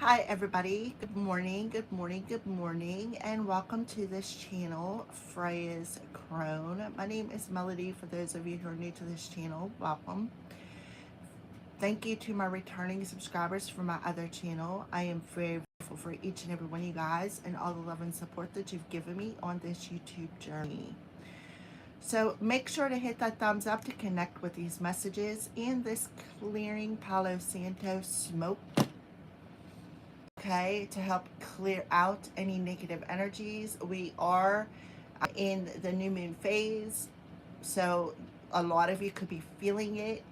Hi everybody, good morning, good morning, good morning, and welcome to this channel, Freya's Crone. My name is Melody. For those of you who are new to this channel, welcome. Thank you to my returning subscribers from my other channel. I am very grateful for each and every one of you guys and all the love and support that you've given me on this YouTube journey. So make sure to hit that thumbs up to connect with these messages and this clearing Palo Santo smoke, okay, to help clear out any negative energies. We are in the new moon phase, so a lot of you could be feeling it.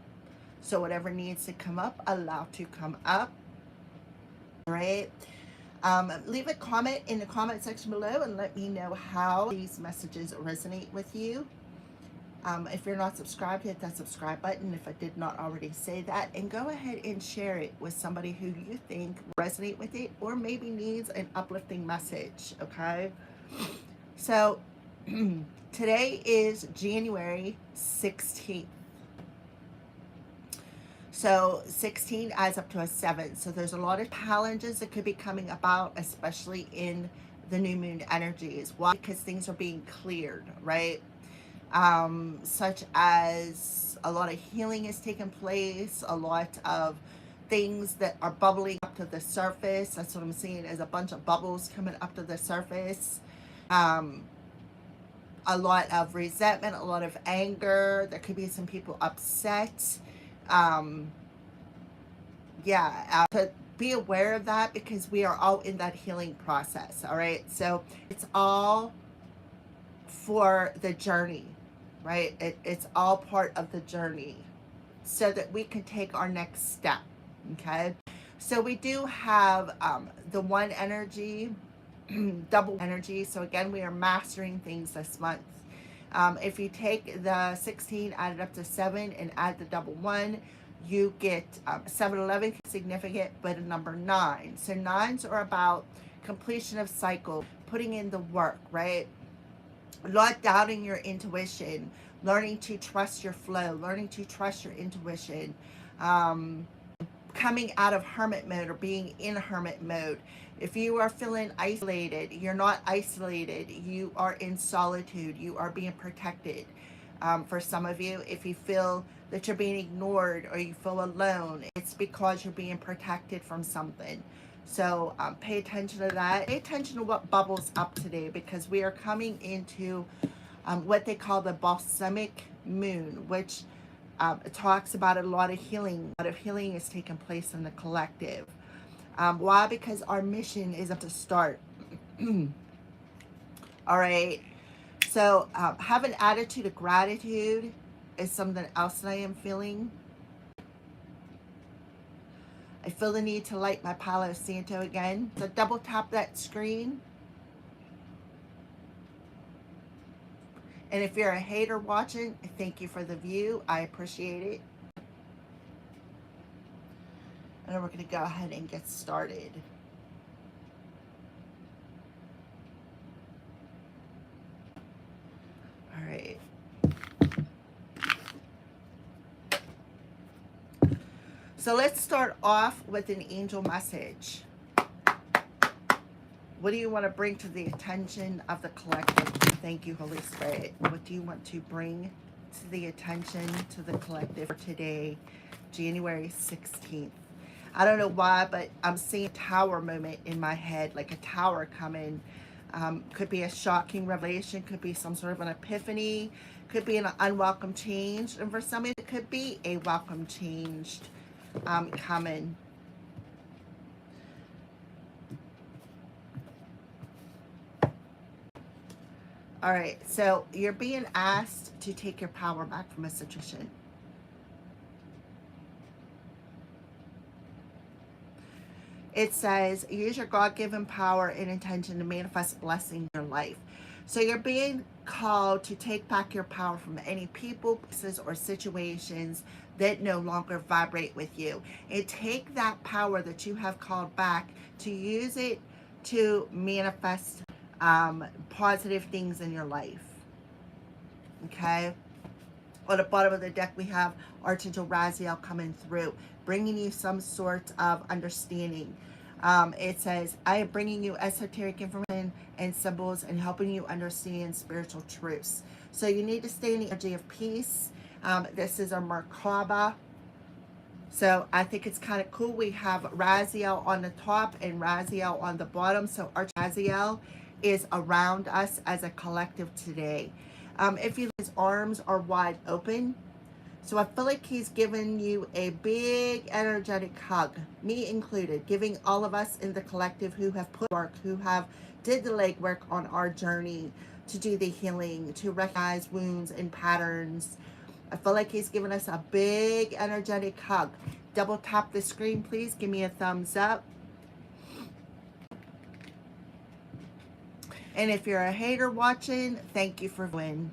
So whatever needs to come up, allow to come up. All right. Leave a comment in the comment section below and let me know how these messages resonate with you. If you're not subscribed, hit that subscribe button if I did not already say that, and go ahead and share it with somebody who you think resonate with it or maybe needs an uplifting message. Okay, so today is January 16th. So 16 adds up to a 7. So there's a lot of challenges that could be coming about, especially in the new moon energies. Why? Because things are being cleared, right? Such as a lot of healing is taking place, a lot of things that are bubbling up to the surface. That's what I'm seeing, is a bunch of bubbles coming up to the surface. A lot of resentment, a lot of anger. There could be some people upset. To be aware of that, because we are all in that healing process. All right, so it's all for the journey, right? It's all part of the journey so that we can take our next step. Okay, so we do have the one energy, double energy. So again, we are mastering things this month. If you take the 16, add it up to 7, and add the double 1, you get 7, 11, significant, but a number 9. So 9s are about completion of cycle, putting in the work, right? Not doubting your intuition, learning to trust your flow, learning to trust your intuition, coming out of hermit mode or being in hermit mode. If you are feeling isolated, you're not isolated. You are in solitude. You are being protected. For some of you, if you feel that you're being ignored or you feel alone, it's because you're being protected from something. So pay attention to that. Pay attention to what bubbles up today, because we are coming into what they call the balsamic moon, which talks about a lot of healing. A lot of healing is taking place in the collective. Why? Because our mission is up to start. All right. So have an attitude of gratitude is something else that I am feeling. I feel the need to light my Palo Santo again. So double tap that screen. And if you're a hater watching, thank you for the view. I appreciate it. And then we're going to go ahead and get started. All right. So let's start off with an angel message. What do you want to bring to the attention of the collective? Thank you, Holy Spirit. What do you want to bring to the attention to the collective for today, January 16th? I don't know why, but I'm seeing a tower moment in my head, like a tower coming. Could be a shocking revelation, could be some sort of an epiphany, could be an unwelcome change. And for some, it could be a welcome change coming. All right, so you're being asked to take your power back from a situation. It says, use your God-given power and intention to manifest blessing in your life. So you're being called to take back your power from any people, places, or situations that no longer vibrate with you. And take that power that you have called back to use it to manifest positive things in your life. Okay? On the bottom of the deck, we have Archangel Raziel coming through, bringing you some sort of understanding. It says, I am bringing you esoteric information and symbols and helping you understand spiritual truths. So you need to stay in the energy of peace. This is a Merkaba. So I think it's kind of cool. We have Raziel on the top and Raziel on the bottom. So our Raziel is around us as a collective today. If you, his arms are wide open. So I feel like he's given you a big energetic hug, me included, giving all of us in the collective who have put work, who have did the legwork on our journey to do the healing, to recognize wounds and patterns. I feel like he's given us a big energetic hug. Double tap the screen, please. Give me a thumbs up. And if you're a hater watching, thank you for winning.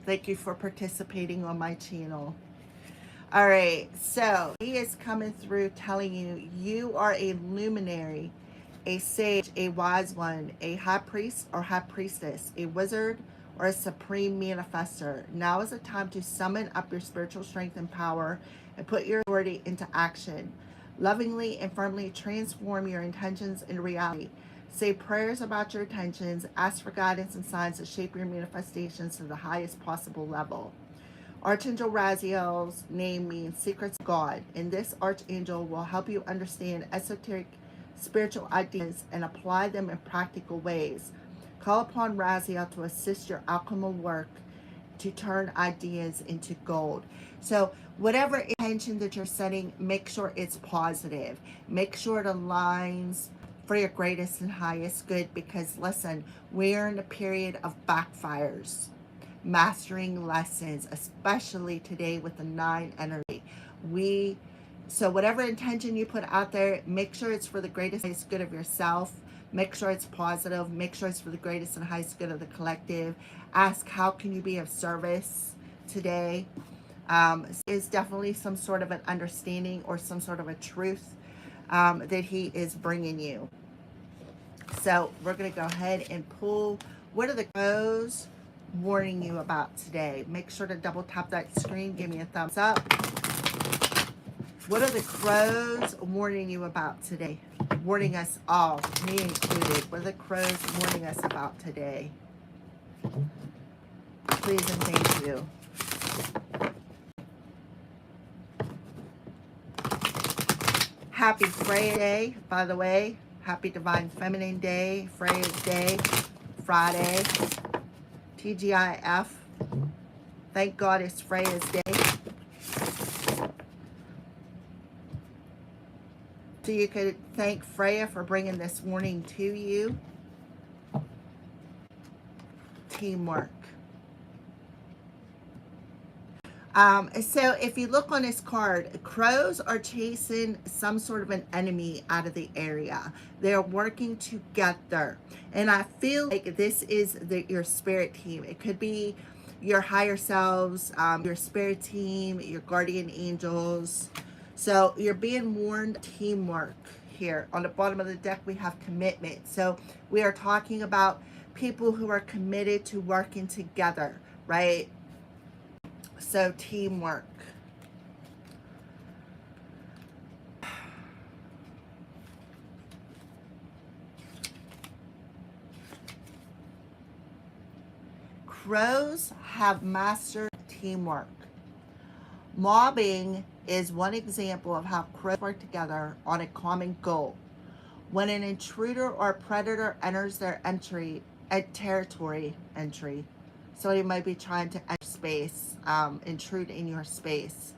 Thank you for participating on my channel. All right, so he is coming through telling you, you are a luminary, a sage, a wise one, a high priest or high priestess, a wizard or a supreme manifester. Now is the time to summon up your spiritual strength and power and put your authority into action. Lovingly and firmly transform your intentions into reality. Say prayers about your intentions. Ask for guidance and signs to shape your manifestations to the highest possible level. Archangel Raziel's name means secrets of God, and this archangel will help you understand esoteric spiritual ideas and apply them in practical ways. Call upon Raziel to assist your alchemical work to turn ideas into gold. So whatever intention that you're setting, make sure it's positive. Make sure it aligns for your greatest and highest good, because listen, we're in a period of backfires, mastering lessons, especially today with the 9 energy. So whatever intention you put out there, make sure it's for the greatest and highest good of yourself. Make sure it's positive. Make sure it's for the greatest and highest good of the collective. Ask, how can you be of service today? Is definitely some sort of an understanding or some sort of a truth that he is bringing you. So we're going to go ahead and pull, what are the crows warning you about today? Make sure to double tap that screen. Give me a thumbs up. What are the crows warning you about today? Warning us all, me included. What are the crows warning us about today? Please and thank you. Happy Freya Day, by the way. Happy Divine Feminine Day, Freya's Day, Friday, TGIF. Thank God it's Freya's Day. So you could thank Freya for bringing this warning to you. Teamwork. So if you look on this card, crows are chasing some sort of an enemy out of the area. They're working together. And I feel like this is your spirit team. It could be your higher selves, your spirit team, your guardian angels. So you're being warned, teamwork here. On the bottom of the deck, we have commitment. So we are talking about people who are committed to working together, right? So teamwork. Crows have mastered teamwork. Mobbing is one example of how crows work together on a common goal. When an intruder or predator enters their territory, somebody might be trying to enter space, intrude in your space.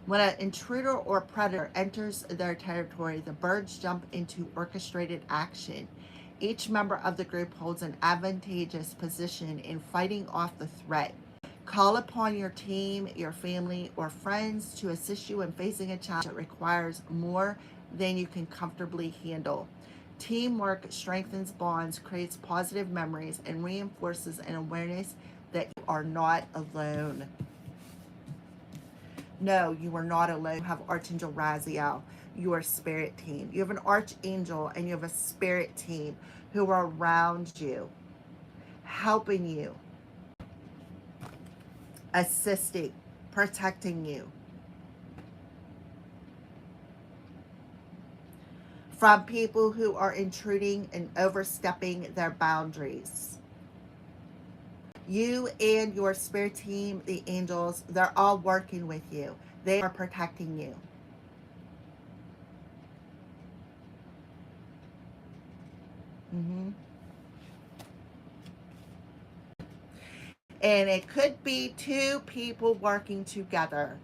When an intruder or predator enters their territory, the birds jump into orchestrated action. Each member of the group holds an advantageous position in fighting off the threat. Call upon your team, your family, or friends to assist you in facing a challenge that requires more than you can comfortably handle. Teamwork strengthens bonds, creates positive memories, and reinforces an awareness that you are not alone. No, you are not alone. You have Archangel Raziel, your spirit team. You have an archangel and you have a spirit team who are around you, helping you, assisting, protecting you. from people who are intruding and overstepping their boundaries. You and your spirit team, the angels, they're all working with you. They are protecting you. Mm-hmm. And it could be two people working together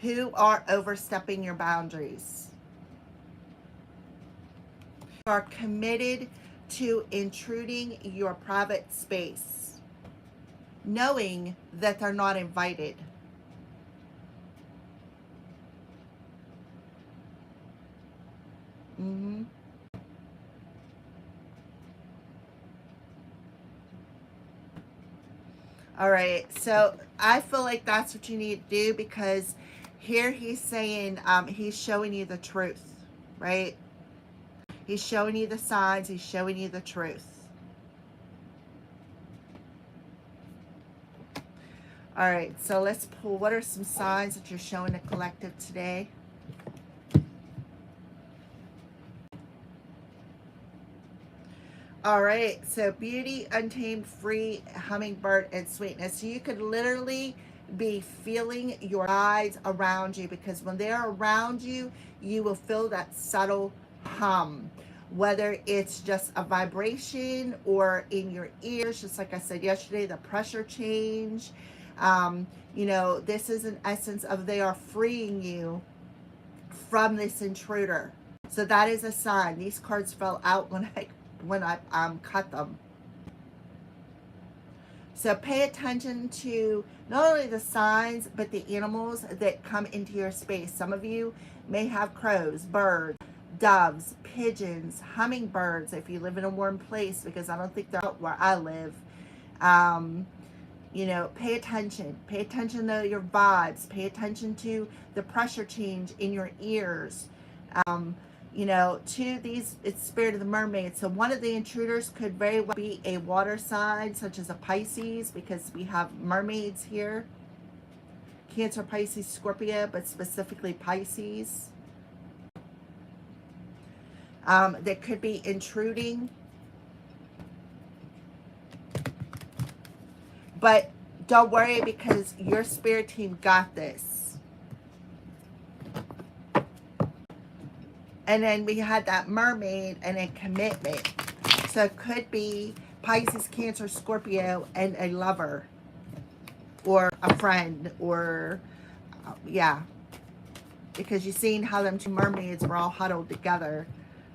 who are overstepping your boundaries, are committed to intruding your private space, knowing that they're not invited. Mm-hmm. All right, so I feel like that's what you need to do, because here he's saying, he's showing you the truth, right? He's showing you the signs, he's showing you the truth. All right, so let's pull, what are some signs that you're showing the collective today? All right, so beauty, untamed, free, hummingbird, and sweetness. So you could literally be feeling your eyes around you, because when they're around you, you will feel that subtle hum, whether it's just a vibration or in your ears, just like I said yesterday, the pressure change. You know, this is an essence of they are freeing you from this intruder. So that is a sign. These cards fell out when I cut them. So pay attention to not only the signs, but the animals that come into your space. Some of you may have crows, birds, doves, pigeons, hummingbirds if you live in a warm place, because I don't think they're out where I live. You know, pay attention. Pay attention to your vibes. Pay attention to the pressure change in your ears. You know, to these, it's spirit of the mermaid. So one of the intruders could very well be a water sign, such as a Pisces, because we have mermaids here. Cancer, Pisces, Scorpio, but specifically Pisces. That could be intruding. But don't worry, because your spirit team got this. And then we had that mermaid and a commitment. So it could be Pisces, Cancer, Scorpio, and a lover. Or a friend. Or, yeah. Because you've seen how them two mermaids were all huddled together.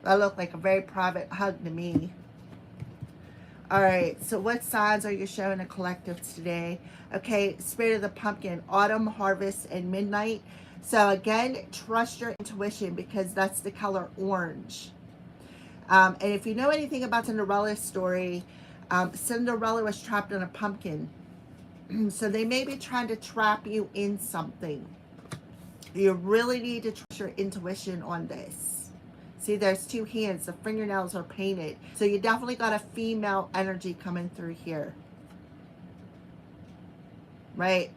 That looked like a very private hug to me. All right, so what signs are you showing a collective today? Okay, spirit of the pumpkin, autumn, harvest, and midnight. So again, trust your intuition, because that's the color orange. And if you know anything about Cinderella's story, Cinderella was trapped in a pumpkin. So they may be trying to trap you in something. You really need to trust your intuition on this. See, there's two hands. The fingernails are painted. So you definitely got a female energy coming through here. Right?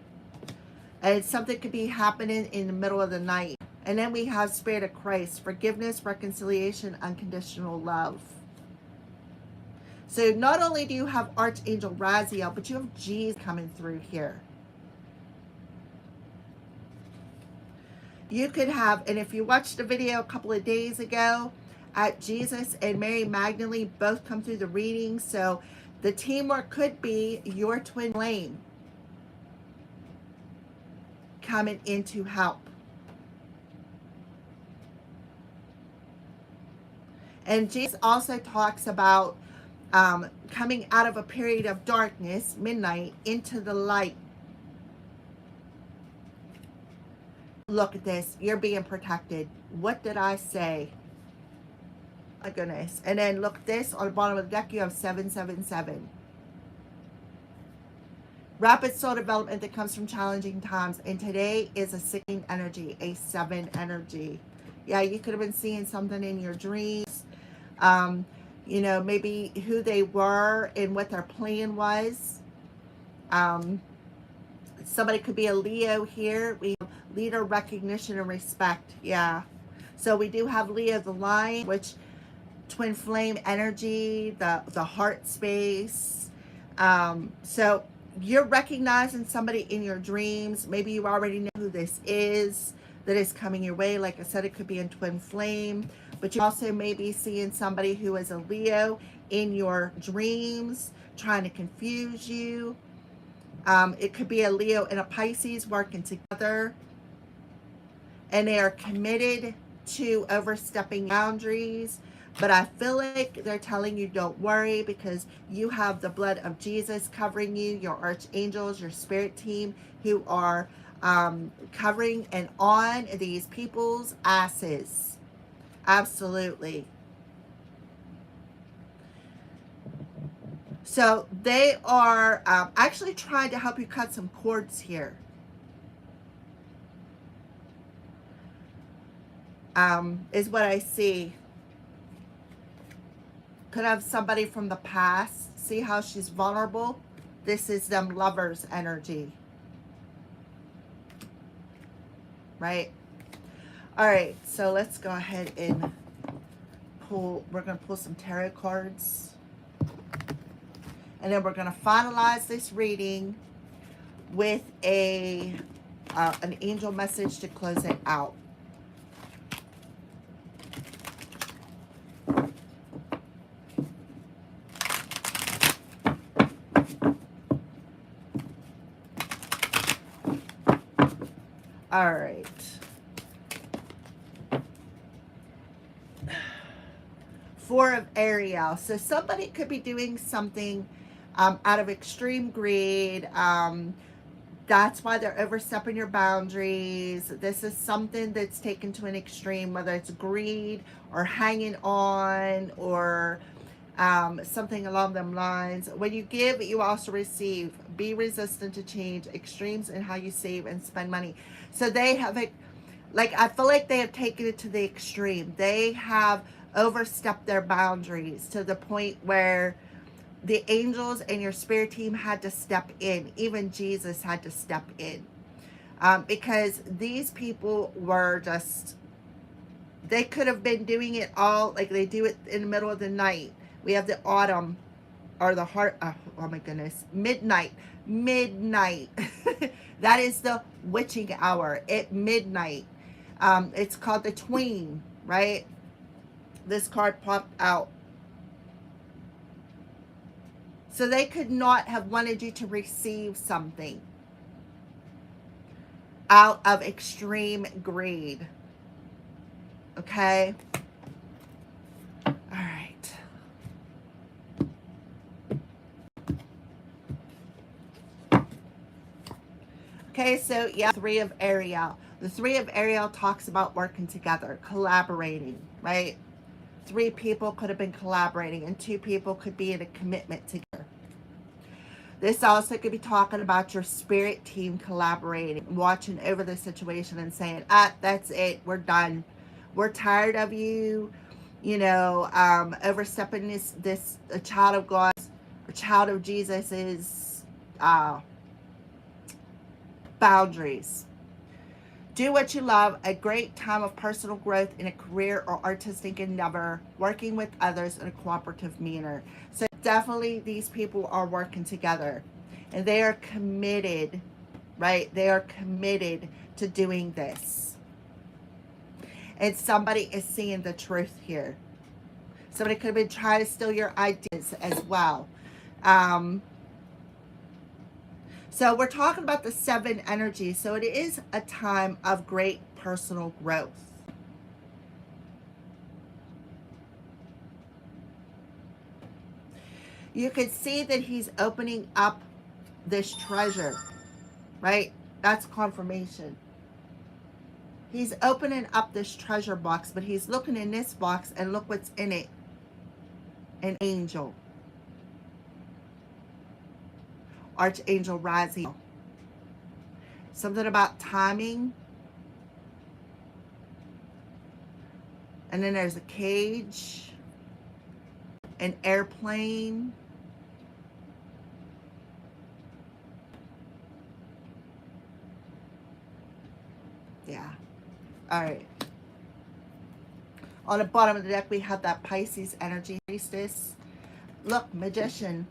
And something could be happening in the middle of the night. And then we have Spirit of Christ. Forgiveness, reconciliation, unconditional love. So not only do you have Archangel Raziel, but you have Jesus coming through here. You could have, and if you watched the video a couple of days ago, Jesus and Mary Magdalene both come through the reading. So the teamwork could be your twin flame coming in to help. And Jesus also talks about coming out of a period of darkness, midnight, into the light. Look at this. You're being protected. What did I say? My goodness. And then look at this. On the bottom of the deck, you have 777. Rapid soul development that comes from challenging times. And today is a 16 energy, a 7 energy. Yeah, you could have been seeing something in your dreams. You know, maybe who they were and what their plan was. Somebody could be a Leo here. We have leader, recognition, and respect. Yeah. So we do have Leo the lion, which twin flame energy, the heart space. So you're recognizing somebody in your dreams. Maybe you already know who this is that is coming your way. Like I said, it could be in twin flame, but you also may be seeing somebody who is a Leo in your dreams, trying to confuse you. It could be a Leo and a Pisces working together, and they are committed to overstepping boundaries. But I feel like they're telling you don't worry, because you have the blood of Jesus covering you, your archangels, your spirit team, who are covering and on these people's asses. Absolutely. So they are actually trying to help you cut some cords here. Is what I see. Could have somebody from the past. See how she's vulnerable? This is them lovers energy. Right? All right, so let's go ahead and pull. We're going to pull some tarot cards. And then we're going to finalize this reading with an angel message to close it out. All right. Four of Ariel. So somebody could be doing something out of extreme greed. That's why they're overstepping your boundaries. This is something that's taken to an extreme, whether it's greed or hanging on or something along them lines. When you give, you also receive. Be resistant to change. Extremes in how you save and spend money. So they have it, like, I feel like they have taken it to the extreme. They have overstepped their boundaries to the point where the angels and your spirit team had to step in. Even Jesus had to step in. Because these people were just, they could have been doing it all, like they do it in the middle of the night. We have the autumn, or the heart, oh my goodness, midnight. That is the witching hour at midnight. It's called the tween, right? This card popped out. So they could not have wanted you to receive something out of extreme greed. Okay? All right. Okay, so yeah, Three of Ariel. The Three of Ariel talks about working together, collaborating, right? Three people could have been collaborating, and two people could be in a commitment together. This also could be talking about your steering team collaborating, watching over the situation and saying, that's it, we're done. We're tired of you, overstepping this a child of God, a child of Jesus's boundaries. Do what you love, a great time of personal growth in a career or artistic endeavor, working with others in a cooperative manner. So definitely these people are working together, and they are committed, right? They are committed to doing this. And somebody is seeing the truth here. Somebody could have been trying to steal your ideas as well. So we're talking about the 7 energy. So it is a time of great personal growth. You can see that he's opening up this treasure, right? That's confirmation. He's opening up this treasure box, but he's looking in this box and look what's in it. An angel. Archangel Raziel. Something about timing. And then there's a cage, an airplane, Yeah. All right. On the bottom of the deck, we have that Pisces energy priestess. Look, magician.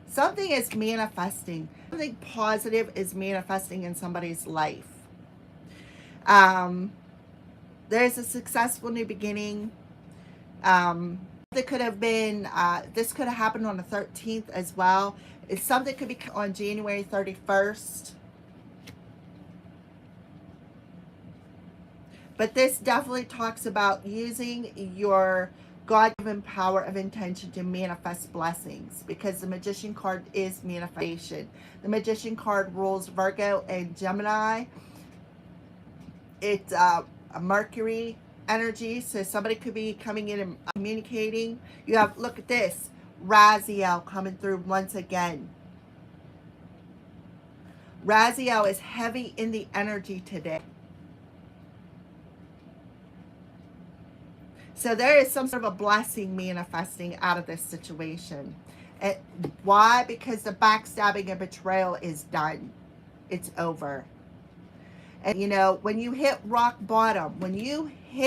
Something is manifesting. Something positive is manifesting in somebody's life. Um, there's a successful new beginning. That could have been, this could have happened on the 13th as well. It's something could be on January 31st. But this definitely talks about using your God-given power of intention to manifest blessings, because the Magician card is manifestation. The Magician card rules Virgo and Gemini. It's a Mercury energy, so somebody could be coming in and communicating. You have, look at this, Raziel coming through once again. Raziel is heavy in the energy today. So there is some sort of a blessing manifesting out of this situation. And why? Because the backstabbing and betrayal is done. It's over. And you know, when you hit rock bottom, the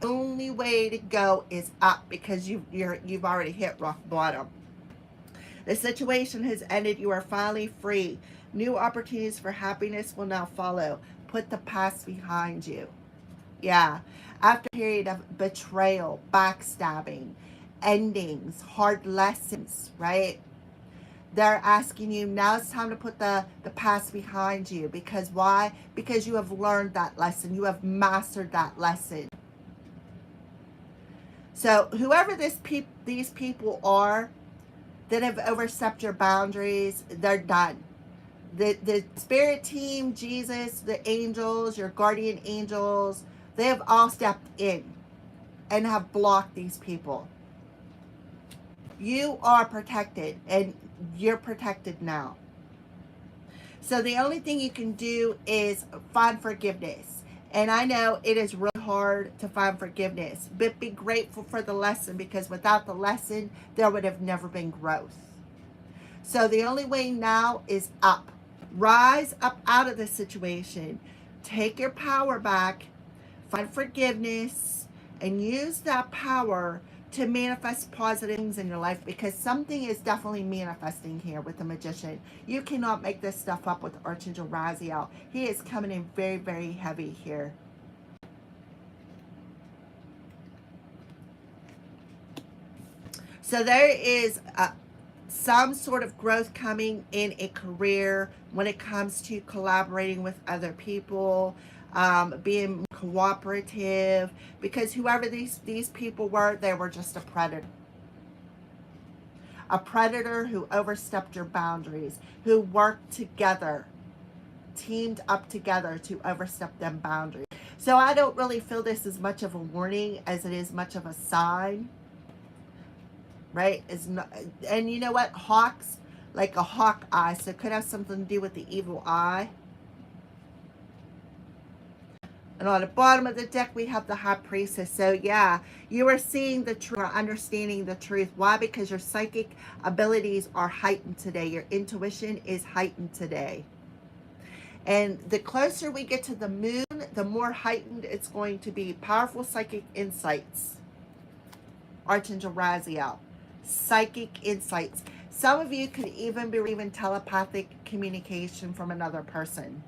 only way to go is up, because you've already hit rock bottom. The situation has ended. You are finally free. New opportunities for happiness will now follow. Put the past behind you. Yeah. After a period of betrayal, backstabbing, endings, hard lessons, right? They're asking you, now it's time to put the past behind you. Because why? Because you have learned that lesson. You have mastered that lesson. So whoever these people are that have overstepped your boundaries, they're done. The spirit team, Jesus, the angels, your guardian angels, they have all stepped in and have blocked these people. You are protected, and you're protected now. So the only thing you can do is find forgiveness. And I know it is really hard to find forgiveness, but be grateful for the lesson, because without the lesson, there would have never been growth. So the only way now is up. Rise up out of this situation. Take your power back. Find forgiveness and use that power to manifest positive things in your life, because something is definitely manifesting here with the Magician. You cannot make this stuff up with Archangel Raziel. He is coming in very, very heavy here. So there is some sort of growth coming in a career when it comes to collaborating with other people, being cooperative, because whoever these people were, they were just a predator. A predator who overstepped your boundaries, who worked together, teamed up together to overstep them boundaries. So I don't really feel this as much of a warning as it is much of a sign. Right? And you know what? Hawks, like a hawk eye, so it could have something to do with the evil eye. And on the bottom of the deck, we have the High Priestess. So yeah, you are seeing the truth, or understanding the truth. Why? Because your psychic abilities are heightened today. Your intuition is heightened today. And the closer we get to the moon, the more heightened it's going to be. Powerful psychic insights. Archangel Raziel. Psychic insights. Some of you could even be receiving telepathic communication from another person.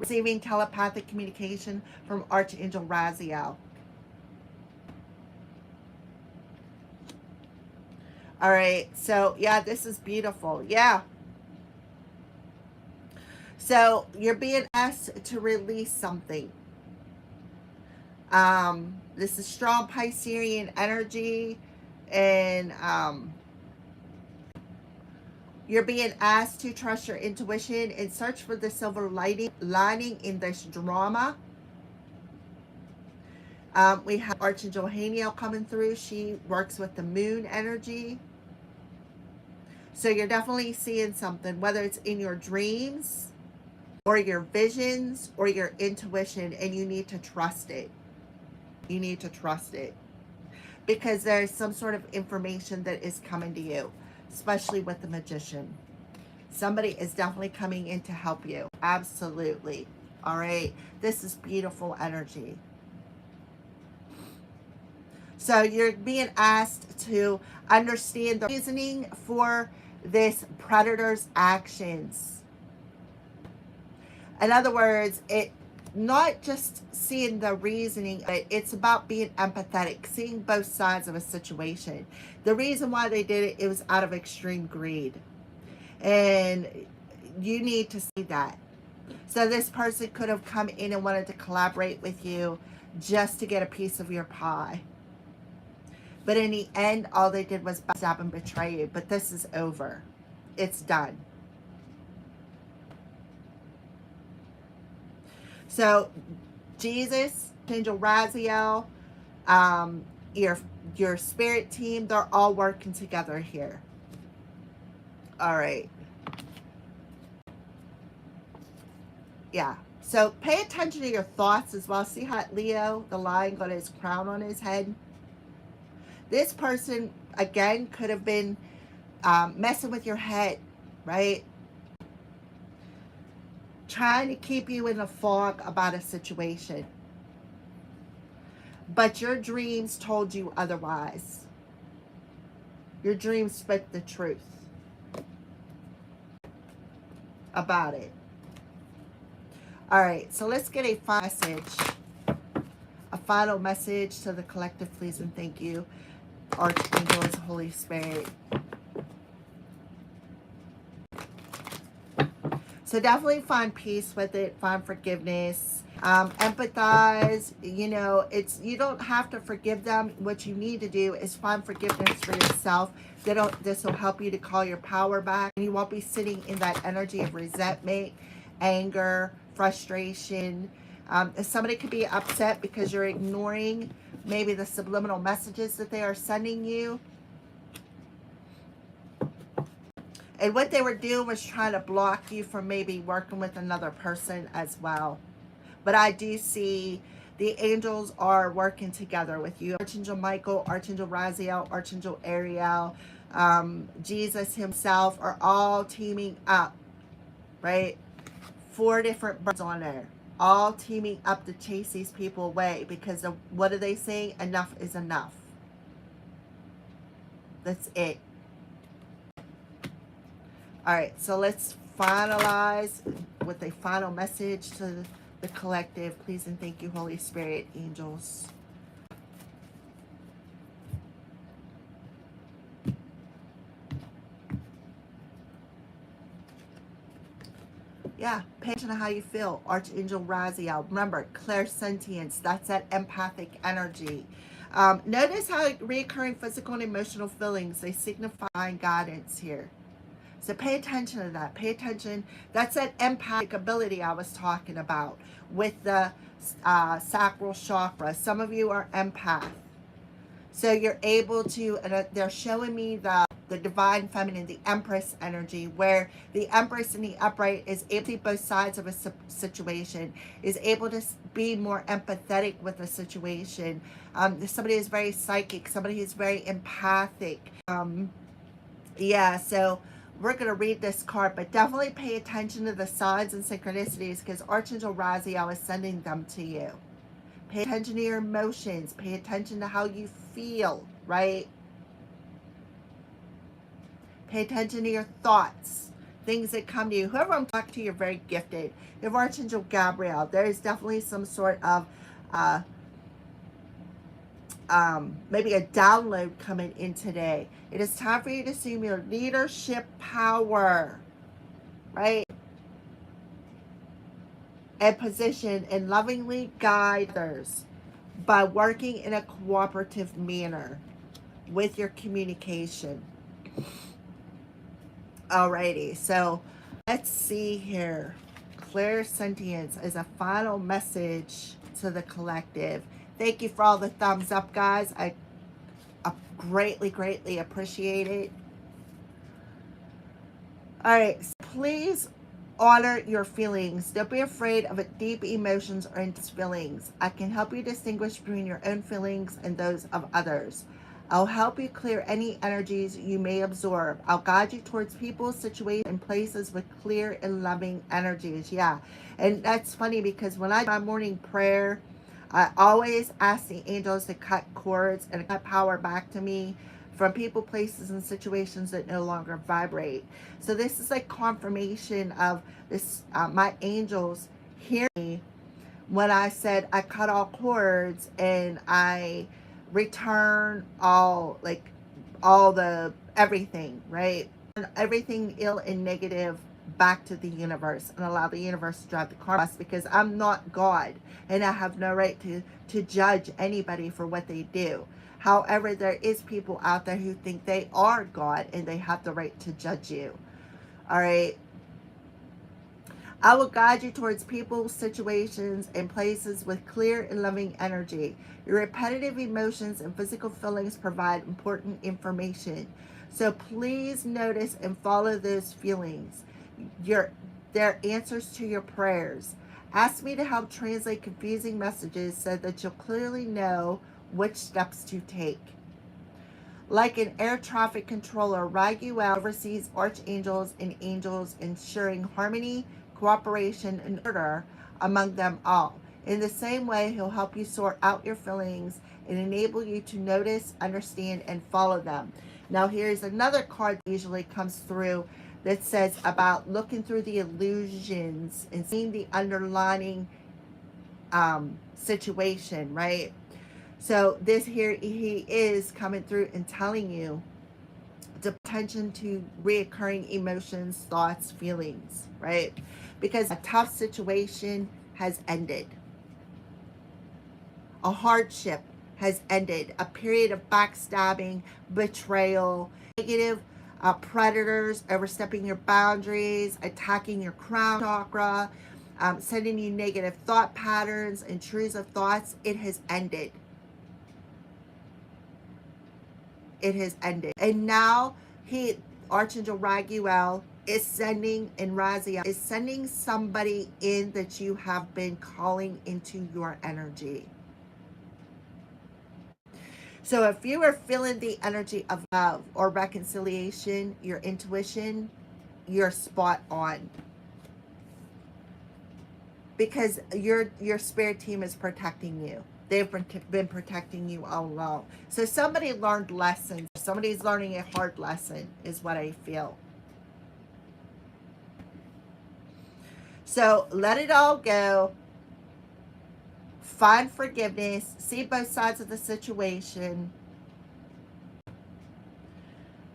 Receiving telepathic communication from Archangel Raziel. All right, so yeah, this is beautiful. Yeah. So you're being asked to release something. This is strong Piscean energy, and you're being asked to trust your intuition and search for the silver lining in this drama. We have Archangel Haniel coming through. She works with the moon energy. So you're definitely seeing something, whether it's in your dreams or your visions or your intuition, and you need to trust it. You need to trust it, because there's some sort of information that is coming to you, especially with the Magician. Somebody is definitely coming in to help you. Absolutely. All right. This is beautiful energy. So you're being asked to understand the reasoning for this predator's actions. In other words, it not just seeing the reasoning, but it's about being empathetic, seeing both sides of a situation. The reason why they did it, it was out of extreme greed. And you need to see that. So this person could have come in and wanted to collaborate with you just to get a piece of your pie. But in the end, all they did was backstab and betray you. But this is over. It's done. So Jesus, Angel Raziel, your spirit team, they're all working together here. All right. Yeah. So pay attention to your thoughts as well. See how Leo, the lion, got his crown on his head? This person, again, could have been messing with your head, right? Trying to keep you in a fog about a situation. But your dreams told you otherwise. Your dreams spoke the truth about it. All right, so let's get a final message. A final message to the collective, please and thank you. Archangels, Holy Spirit. So definitely find peace with it, find forgiveness, empathize. You know, you don't have to forgive them. What you need to do is find forgiveness for yourself. This will help you to call your power back. And you won't be sitting in that energy of resentment, anger, frustration. Somebody could be upset because you're ignoring maybe the subliminal messages that they are sending you. And what they were doing was trying to block you from maybe working with another person as well. But I do see the angels are working together with you. Archangel Michael, Archangel Raziel, Archangel Ariel, Jesus himself are all teaming up, right? 4 different birds on there. All teaming up to chase these people away because of, what are they saying? Enough is enough. That's it. All right, so let's finalize with a final message to the collective. Please and thank you, Holy Spirit, angels. Yeah, pay attention to how you feel. Archangel Raziel. Remember, clairsentience. That's that empathic energy. Notice how recurring physical and emotional feelings, they signify guidance here. So pay attention to that. Pay attention. That's that empathic ability I was talking about with the sacral chakra. Some of you are empath. So you're able to, and they're showing me the divine feminine, the empress energy, where the empress in the upright is able to see both sides of a situation, is able to be more empathetic with a situation. Somebody is very psychic, somebody who's very empathic. Yeah, so we're going to read this card, but definitely pay attention to the signs and synchronicities because Archangel Raziel is sending them to you. Pay attention to your emotions. Pay attention to how you feel, right? Pay attention to your thoughts, things that come to you. Whoever I'm talking to, you're very gifted. You have Archangel Gabriel. There is definitely some sort of maybe a download coming in today. It is time for you to assume your leadership power, right? And position and lovingly guide others by working in a cooperative manner with your communication. Alrighty, so let's see here. Clairsentience is a final message to the collective. Thank you for all the thumbs up, guys. I greatly appreciate it. All right, so please honor your feelings. Don't be afraid of deep emotions or intense feelings. I can help you distinguish between your own feelings and those of others. I'll help you clear any energies you may absorb. I'll guide you towards people, situations, and places with clear and loving energies. Yeah. And that's funny because when I do my morning prayer, I always ask the angels to cut cords and cut power back to me from people, places, and situations that no longer vibrate. So this is like confirmation of this, my angels hear me when I said I cut all cords and I return all, like, all the everything, right? And everything ill and negative back to the universe, and allow the universe to drive the karma, because I'm not God and I have no right to judge anybody for what they do. However, there is people out there who think they are God and they have the right to judge you. All right. I will guide you towards people, situations, and places with clear and loving energy. Your repetitive emotions and physical feelings provide important information. So please notice and follow those feelings. They're answers to your prayers. Ask me to help translate confusing messages so that you'll clearly know which steps to take. Like an air traffic controller, Raguel oversees archangels and angels, ensuring harmony, cooperation, and order among them all. In the same way, he'll help you sort out your feelings and enable you to notice, understand, and follow them. Now, here's another card that usually comes through that says about looking through the illusions and seeing the underlying situation, right? So this here, he is coming through and telling you to pay attention to reoccurring emotions, thoughts, feelings, right? Because a tough situation has ended. A hardship has ended. A period of backstabbing, betrayal, negative predators overstepping your boundaries, attacking your crown chakra, sending you negative thought patterns, intrusive thoughts. It has ended. It has ended. And now Archangel Raguel is sending, and Raziel is sending somebody in that you have been calling into your energy. So if you are feeling the energy of love or reconciliation, your intuition, you're spot on. Because your spirit team is protecting you. They've been protecting you all along. So somebody learned lessons. Somebody's learning a hard lesson is what I feel. So let it all go. Find forgiveness. See both sides of the situation.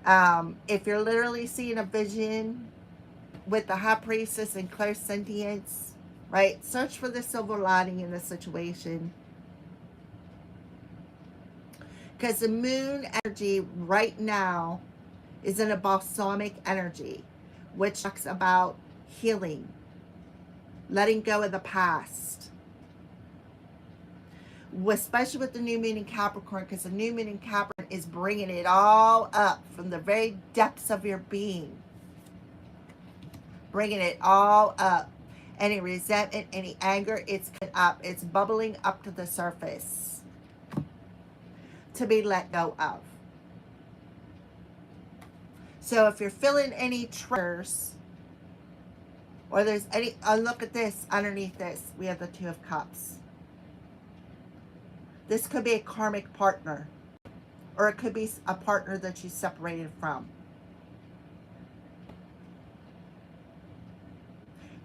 If you're literally seeing a vision with the High Priestess and clairsentience, right? Search for the silver lining in the situation. Because the moon energy right now is in a balsamic energy, which talks about healing, letting go of the past. Especially with the new moon in Capricorn, because the new moon in Capricorn is bringing it all up from the very depths of your being. Bringing it all up. Any resentment, any anger, it's up. It's bubbling up to the surface to be let go of. So if you're feeling any triggers, or there's any, look at this, underneath this, we have the Two of Cups. This could be a karmic partner, or it could be a partner that you separated from.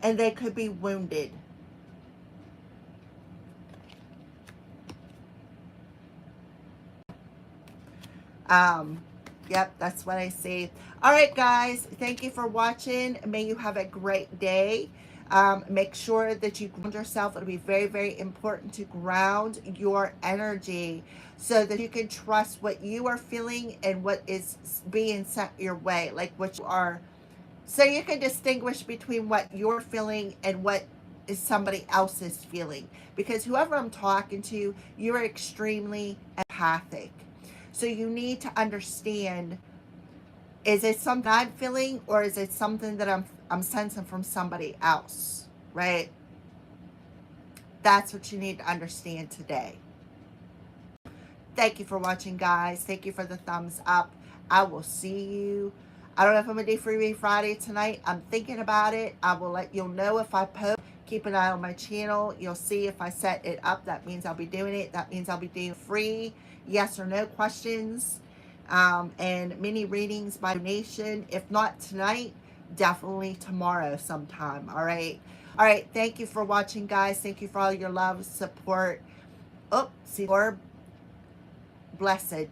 And they could be wounded. Yep, that's what I see. All right, guys, thank you for watching. May you have a great day. Make sure that you ground yourself. It'll be very, very important to ground your energy so that you can trust what you are feeling and what is being sent your way, like what you are. So you can distinguish between what you're feeling and what is somebody else's feeling. Because whoever I'm talking to, you're extremely empathic. So you need to understand, is it something I'm feeling, or is it something that I'm sensing from somebody else, right? That's what you need to understand today. Thank you for watching, guys. Thank you for the thumbs up. I will see you. I don't know if I'm going to do Freebie Friday tonight. I'm thinking about it. I will let you'll know if I post. Keep an eye on my channel. You'll see if I set it up. That means I'll be doing it. That means I'll be doing free yes or no questions and mini readings by donation. If not tonight, definitely tomorrow sometime. All right. All right. Thank you for watching, guys. Thank you for all your love, support. Oh, see, or blessed.